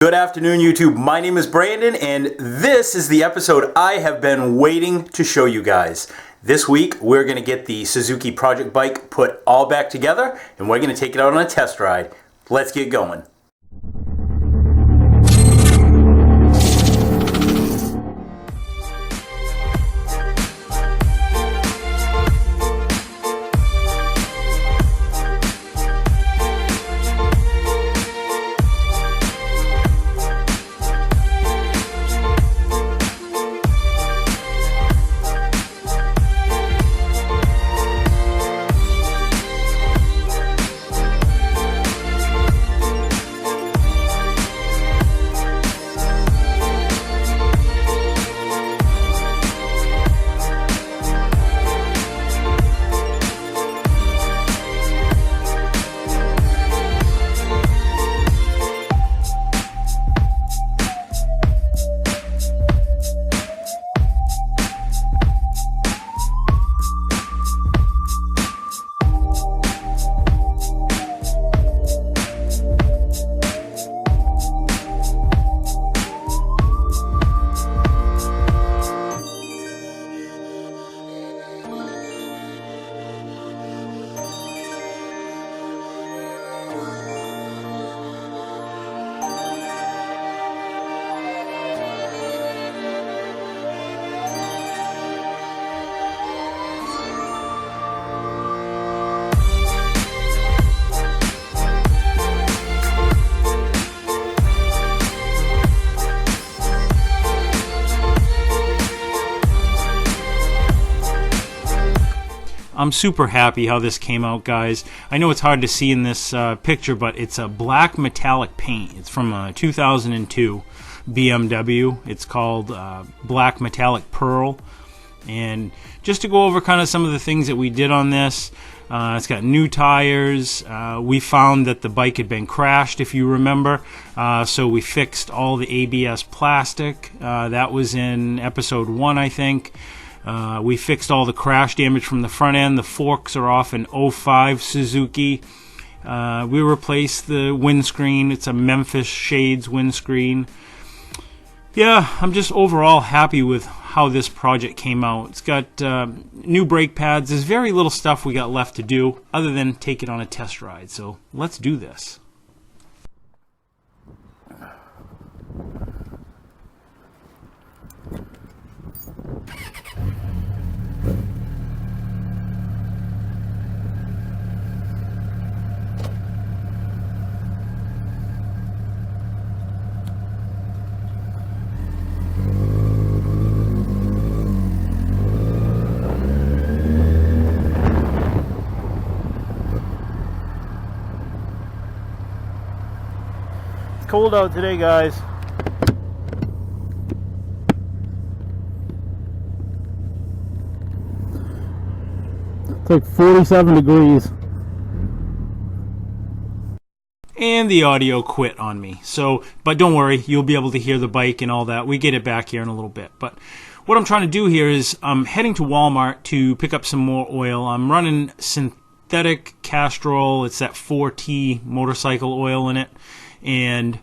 Good afternoon, YouTube. My name is Brandon, and this is the episode I have been waiting to show you guys. This week, we're going to get the Suzuki Project Bike put all back together, and we're going to take it out on a test ride. Let's get going. I'm super happy how this came out, guys. I know it's hard to see in this picture, but it's a black metallic paint. It's from 2002 BMW. It's called Black Metallic Pearl. And just to go over kind of some of the things that we did on this, it's got new tires. We found that the bike had been crashed, if you remember. So we fixed all the ABS plastic. That was in episode 1, I think. We fixed all the crash damage from the front end. The forks are off an E.5 Suzuki. We replaced the windscreen. It's a Memphis Shades windscreen. Yeah, I'm just overall happy with how this project came out. It's got new brake pads. There's very little stuff we got left to do other than take it on a test ride. So let's do this. Cold out today, guys. It's like 47 degrees. And the audio quit on me. So, but don't worry, you'll be able to hear the bike and all that. We get it back here in a little bit. But what I'm trying to do here is I'm heading to Walmart to pick up some more oil. I'm running synthetic Castrol. It's that 4T motorcycle oil in it. And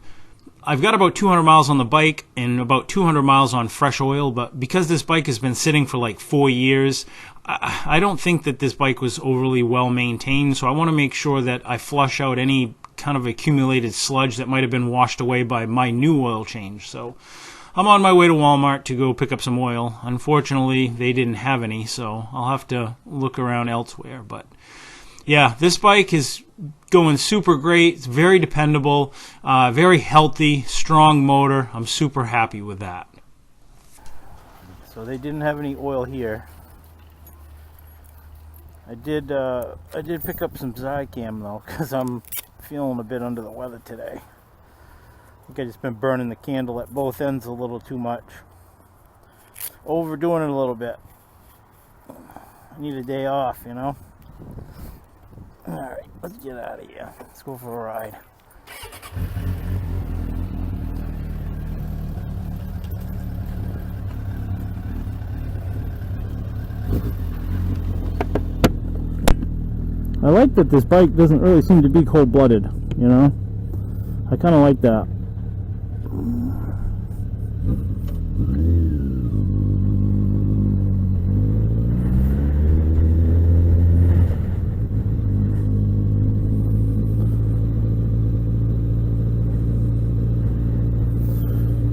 I've got about 200 miles on the bike and about 200 miles on fresh oil, but because this bike has been sitting for like 4 years, I don't think that this bike was overly well maintained, so I want to make sure that I flush out any kind of accumulated sludge that might have been washed away by my new oil change. So I'm on my way to Walmart to go pick up some oil. Unfortunately, they didn't have any, so I'll have to look around elsewhere, but yeah, this bike is going super great. It's very dependable, very healthy, strong motor. I'm super happy with that. So they didn't have any oil here. I did pick up some Zycam though, because I'm feeling a bit under the weather today. I think I just been burning the candle at both ends a little too much. Overdoing it a little bit. I need a day off, you know. Alright, let's get out of here. Let's go for a ride. I like that this bike doesn't really seem to be cold-blooded, you know? I kind of like that.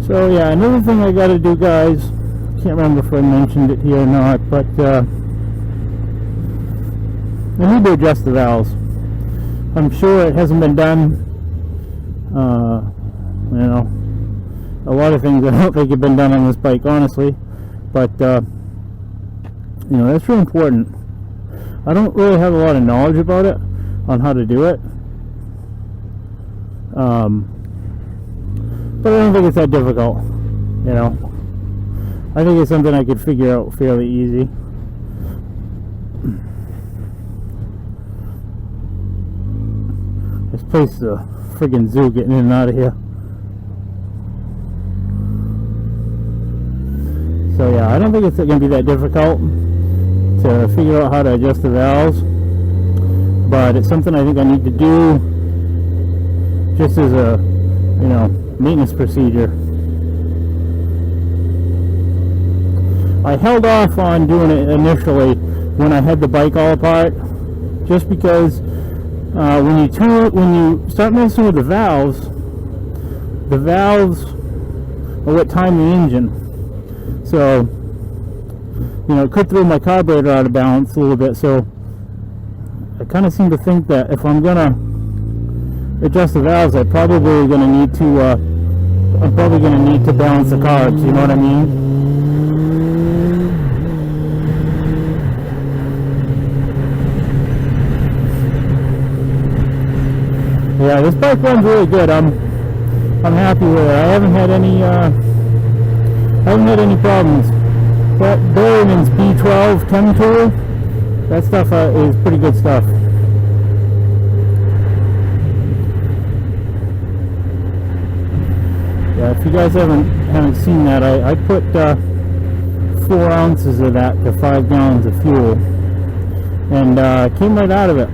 So yeah, another thing I got to do, guys, can't remember if I mentioned it here or not, but I need to adjust the valves. I'm sure it hasn't been done. You know, a lot of things I don't think have been done on this bike, honestly, but you know, that's real important. I don't really have a lot of knowledge about it, on how to do it, but I don't think it's that difficult, you know. I think it's something I could figure out fairly easy. This place is a friggin' zoo getting in and out of here. So yeah, I don't think it's going to be that difficult to figure out how to adjust the valves, but it's something I think I need to do just as a, you know, maintenance procedure. I held off on doing it initially when I had the bike all apart, just because when you start messing with the valves are what time the engine. So, you know, it could throw my carburetor out of balance a little bit. So I kind of seem to think that if I'm gonna adjust the valves, I'm probably gonna need to balance the carbs. You know what I mean? Yeah, this bike runs really good. I'm happy with it. I haven't had any problems. But Berryman's B12 chem tool, that stuff is pretty good stuff. Yeah, if you guys haven't seen that, I put 4 ounces of that to 5 gallons of fuel, and came right out of it.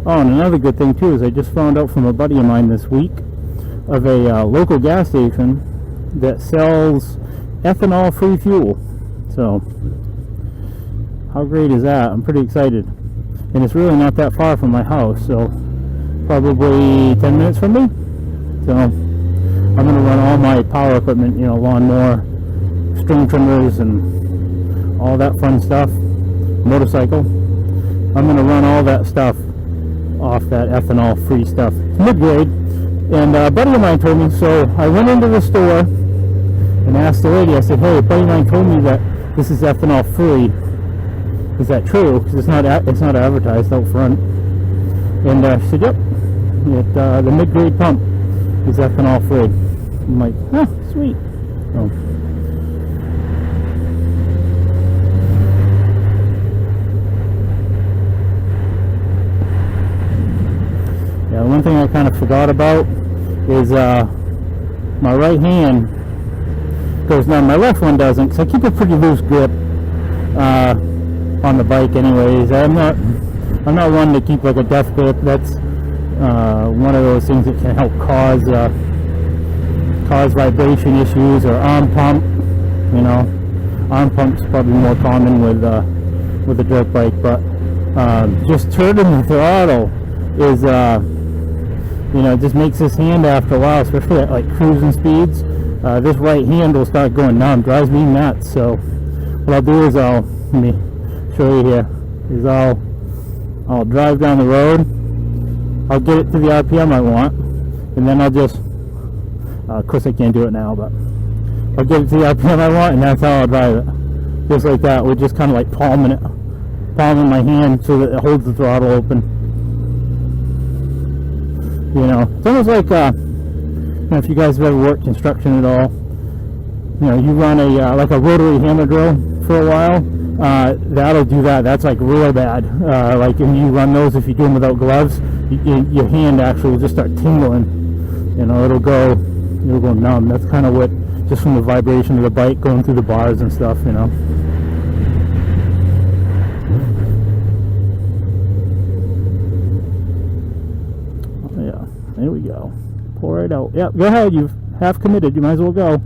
Oh, and another good thing too is I just found out from a buddy of mine this week of a local gas station that sells ethanol-free fuel. So, how great is that? I'm pretty excited. And it's really not that far from my house, so probably 10 minutes from me. So, I'm going to run all my power equipment, you know, lawnmower, string trimmers, and all that fun stuff, motorcycle. I'm going to run all that stuff off that ethanol-free stuff. It's mid-grade, and a buddy of mine told me, so I went into the store and asked the lady, I said, hey, a buddy of mine told me that this is ethanol-free. Is that true? Because it's not advertised out front. And she said, yep, the mid-grade pump is ethanol-free. I'm like, huh, sweet. So, one thing I kind of forgot about is my right hand goes down, my left one doesn't, because I keep a pretty loose grip on the bike anyways. I'm not one to keep like a death grip. That's one of those things that can help cause vibration issues, or arm pump. You know, arm pump's probably more common with a dirt bike, but just turning the throttle is you know, it just makes this hand after a while, especially at like cruising speeds, this right hand will start going numb, drives me nuts. So what I'll do is let me show you here, is I'll drive down the road, I'll get it to the RPM I want, and then I'll just, of course I can't do it now, but I'll get it to the RPM I want, and that's how I'll drive it. Just like that, with just kind of like palming my hand so that it holds the throttle open. You know, it's almost like, you know, if you guys have ever worked construction at all, you know, you run like a rotary hammer drill for a while, that'll do that. That's like real bad. Like, and you run those, if you do them without gloves, your hand actually will just start tingling. You know, it'll go numb. That's kind of what, just from the vibration of the bike going through the bars and stuff, you know. There we go. Pour it out. Yep, go ahead. You've half committed. You might as well go.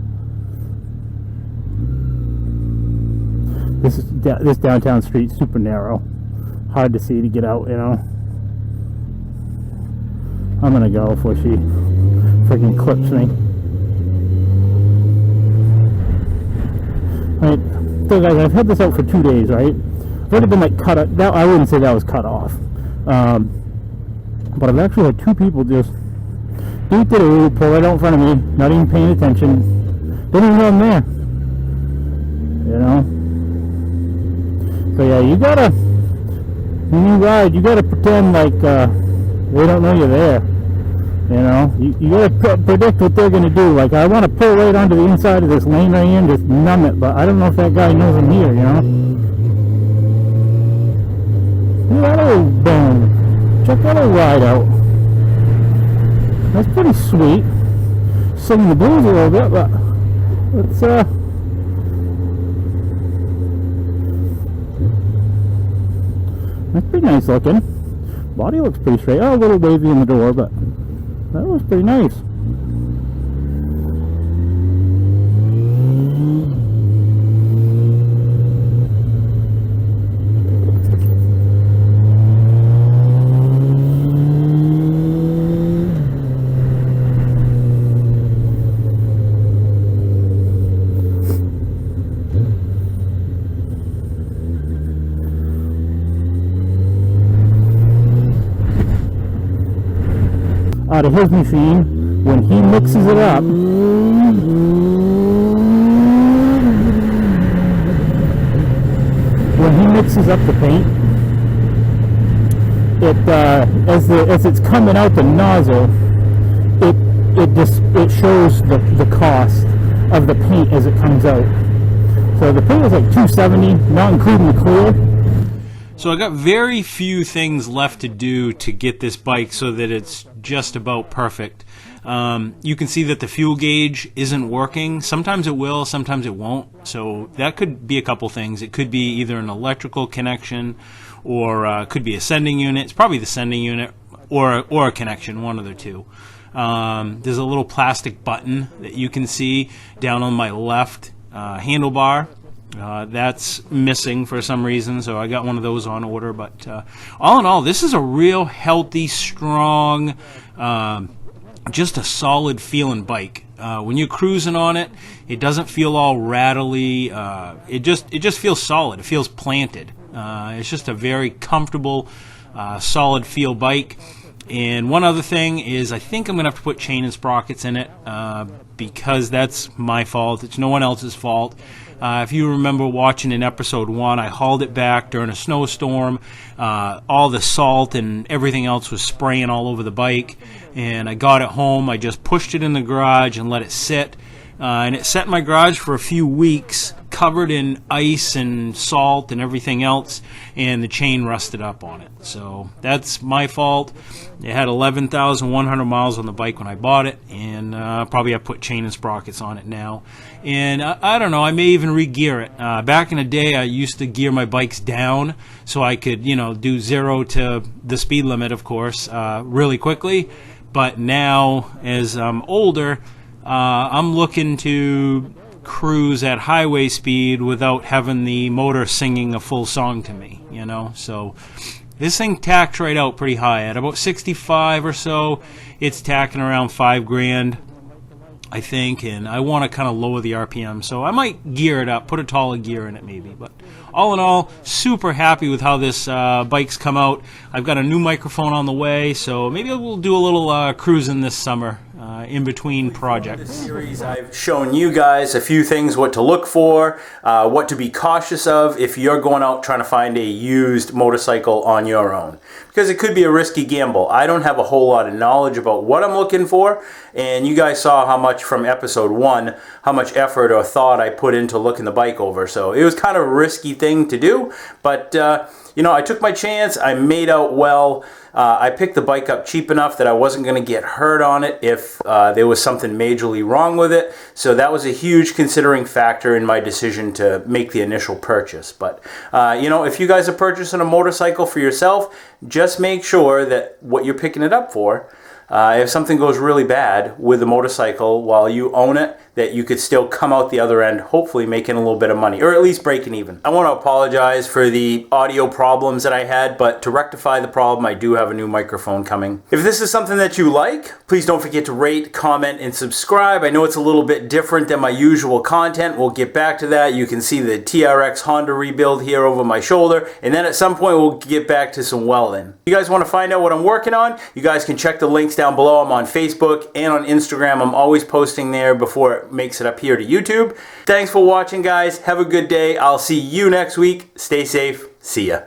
This downtown street's super narrow. Hard to see to get out, you know. I'm gonna go before she freaking clips me. Alright, so guys, I've had this out for 2 days, right? I've already been like cut up. I wouldn't say that was cut off. But I've actually had 2 people just pull right out in front of me, not even paying attention. Didn't even know I'm there. You know? So yeah, you gotta, when you ride, you gotta pretend like they don't know you're there. You know? You gotta predict what they're gonna do. Like, I want to pull right onto the inside of this lane right here and just numb it, but I don't know if that guy knows I'm here, you know? Look at that old bone. Check that old ride out. That's pretty sweet. Singing the blues a little bit, but it's that's pretty nice looking. Body looks pretty straight. Oh, a little wavy in the door, but that was pretty nice. Out of his machine, when he mixes it up, the paint, it as it's coming out the nozzle, it shows the cost of the paint as it comes out. So the paint was like $270, not including the clear. So I got very few things left to do to get this bike so that it's just about perfect. You can see that the fuel gauge isn't working. Sometimes it will, sometimes it won't. So that could be a couple things. It could be either an electrical connection, or could be a sending unit. It's probably the sending unit or a connection, one of the two. There's a little plastic button that you can see down on my left handlebar. That's missing for some reason, so I got one of those on order. But all in all, this is a real healthy, strong, just a solid feeling bike. When you're cruising on it, it doesn't feel all rattly. It just feels solid. It feels planted. It's just a very comfortable, solid feel bike. And one other thing is, I think I'm going to have to put chain and sprockets in it because that's my fault. It's no one else's fault. If you remember watching in episode 1, I hauled it back during a snowstorm. All the salt and everything else was spraying all over the bike. And I got it home. I just pushed it in the garage and let it sit. And it sat in my garage for a few weeks, covered in ice and salt and everything else, and the chain rusted up on it. So that's my fault. It had 11,100 miles on the bike when I bought it, and probably I put chain and sprockets on it now. And I don't know, I may even re-gear it. Back in the day, I used to gear my bikes down so I could, do 0 to the speed limit, of course, really quickly. But now, as I'm older, I'm looking to cruise at highway speed without having the motor singing a full song to me, So this thing tacked right out pretty high. At about 65 or so, it's tacking around $5,000, I think, and I want to kind of lower the RPM. So I might gear it up, put a taller gear in it maybe. But all in all, super happy with how this bike's come out. I've got a new microphone on the way, so maybe we'll do a little cruising this summer. In between projects. This series, I've shown you guys a few things, what to look for, what to be cautious of if you're going out trying to find a used motorcycle on your own. Because it could be a risky gamble. I don't have a whole lot of knowledge about what I'm looking for, and you guys saw how much from episode 1, how much effort or thought I put into looking the bike over. So it was kind of a risky thing to do, but I took my chance. I made out well. I picked the bike up cheap enough that I wasn't going to get hurt on it if there was something majorly wrong with it. So that was a huge considering factor in my decision to make the initial purchase. But, if you guys are purchasing a motorcycle for yourself, just make sure that what you're picking it up for, if something goes really bad with the motorcycle while you own it, that you could still come out the other end, hopefully making a little bit of money, or at least breaking even. I want to apologize for the audio problems that I had, but to rectify the problem, I do have a new microphone coming. If this is something that you like, please don't forget to rate, comment, and subscribe. I know it's a little bit different than my usual content. We'll get back to that. You can see the TRX Honda rebuild here over my shoulder, and then at some point we'll get back to some welding. If you guys want to find out what I'm working on, you guys can check the links down below. I'm on Facebook and on Instagram. I'm always posting there before it makes it up here to YouTube. Thanks for watching, guys. Have a good day. I'll see you next week. Stay safe. See ya.